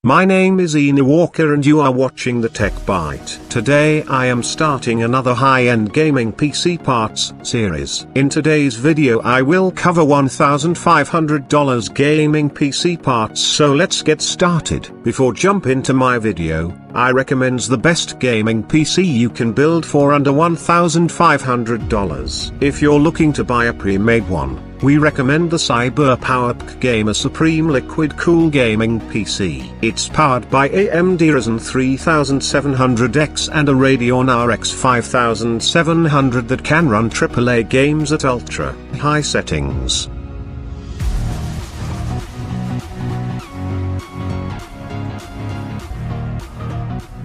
My name is Ian Walker and you are watching the Tech Bite. Today I am starting another high-end gaming PC parts series. In today's video I will cover $1,500 gaming PC parts, so let's get started. Before jump into my video, I recommend the best gaming PC you can build for under $1,500. If you're looking to buy a pre-made one, we recommend the CyberPowerPC Gamer Supreme Liquid Cool Gaming PC. It's powered by AMD Ryzen 3700X and a Radeon RX 5700 that can run AAA games at ultra-high settings.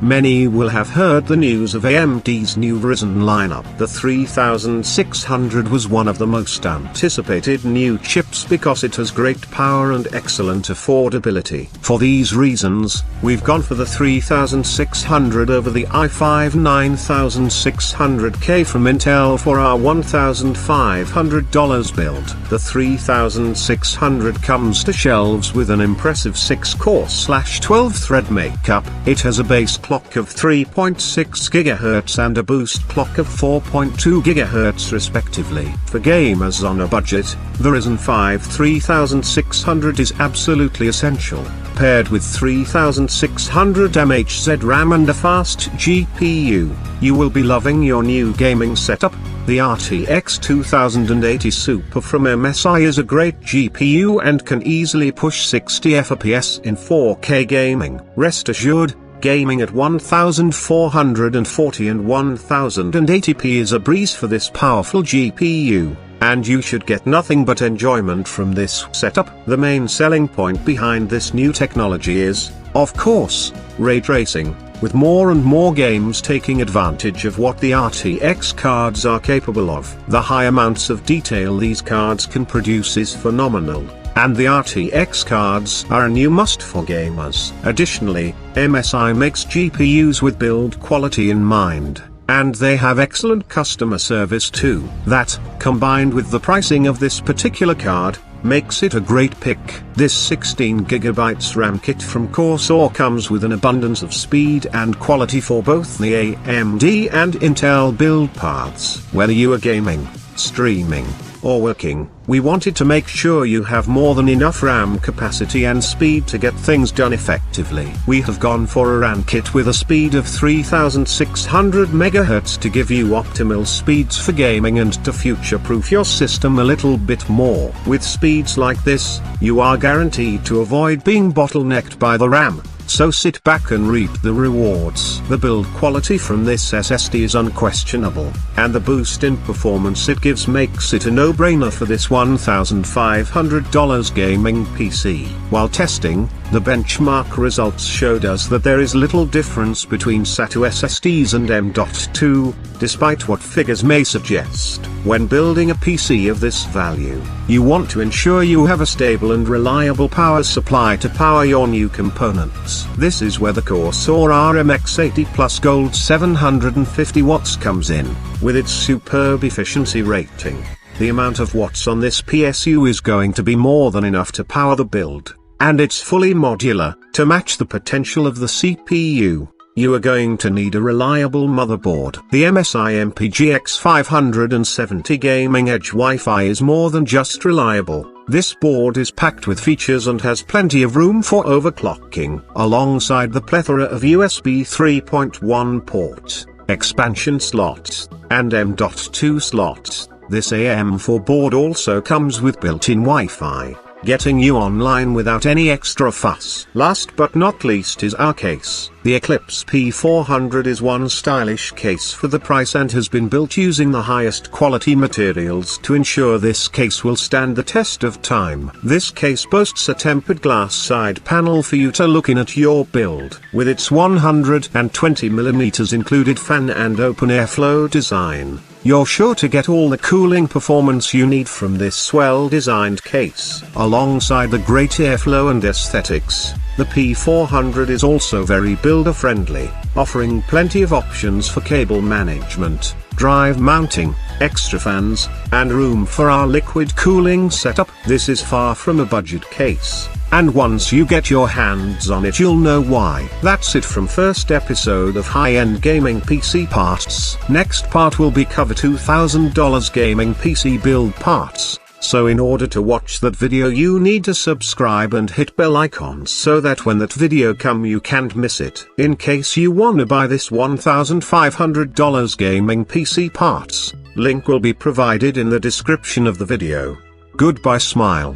Many will have heard the news of AMD's new Ryzen lineup. The 3600 was one of the most anticipated new chips because it has great power and excellent affordability. For these reasons, we've gone for the 3600 over the i5 9600K from Intel for our $1,500 build. The 3600 comes to shelves with an impressive 6-core/12-thread makeup. It has a base clock of 3.6 GHz and a boost clock of 4.2 GHz respectively. For gamers on a budget, the Ryzen 5 3600 is absolutely essential. Paired with 3600 mHz RAM and a fast GPU, you will be loving your new gaming setup. The RTX 2080 Super from MSI is a great GPU and can easily push 60 FPS in 4K gaming. Rest assured, gaming at 1440 and 1080p is a breeze for this powerful GPU, and you should get nothing but enjoyment from this setup. The main selling point behind this new technology is, of course, ray tracing, with more and more games taking advantage of what the RTX cards are capable of. The high amounts of detail these cards can produce is phenomenal, and the RTX cards are a new must for gamers. Additionally, MSI makes GPUs with build quality in mind, and they have excellent customer service too. That, combined with the pricing of this particular card, makes it a great pick. This 16GB RAM kit from Corsair comes with an abundance of speed and quality for both the AMD and Intel build paths. Whether you are gaming, streaming, or working, we wanted to make sure you have more than enough RAM capacity and speed to get things done effectively. We have gone for a RAM kit with a speed of 3600 MHz to give you optimal speeds for gaming and to future-proof your system a little bit more. With speeds like this, you are guaranteed to avoid being bottlenecked by the RAM. So sit back and reap the rewards. The build quality from this SSD is unquestionable, and the boost in performance it gives makes it a no-brainer for this $1,500 gaming PC. While testing, the benchmark results showed us that there is little difference between SATA SSDs and M.2, despite what figures may suggest. When building a PC of this value, you want to ensure you have a stable and reliable power supply to power your new components. This is where the Corsair RMX 80 Plus Gold 750 watts comes in, with its superb efficiency rating. The amount of watts on this PSU is going to be more than enough to power the build, and it's fully modular. To match the potential of the CPU, you are going to need a reliable motherboard. The MSI MPGX 570 Gaming Edge Wi-Fi is more than just reliable. This board is packed with features and has plenty of room for overclocking, alongside the plethora of USB 3.1 ports, expansion slots, and M.2 slots. This AM4 board also comes with built-in Wi-Fi, getting you online without any extra fuss. Last but not least is our case. The Eclipse P400 is one stylish case for the price and has been built using the highest quality materials to ensure this case will stand the test of time. This case boasts a tempered glass side panel for you to look in at your build. With its 120mm included fan and open airflow design, you're sure to get all the cooling performance you need from this well-designed case. Alongside the great airflow and aesthetics, the P400 is also very builder-friendly, offering plenty of options for cable management, drive mounting, extra fans, and room for our liquid cooling setup. This is far from a budget case. and once you get your hands on it you'll know why. That's it from first episode of high-end gaming PC parts. Next part will be cover $2,000 gaming PC build parts. So in order to watch that video you need to subscribe and hit bell icon so that when that video come you can't miss it. In case you wanna buy this $1,500 gaming PC parts, link will be provided in the description of the video. Goodbye, smile.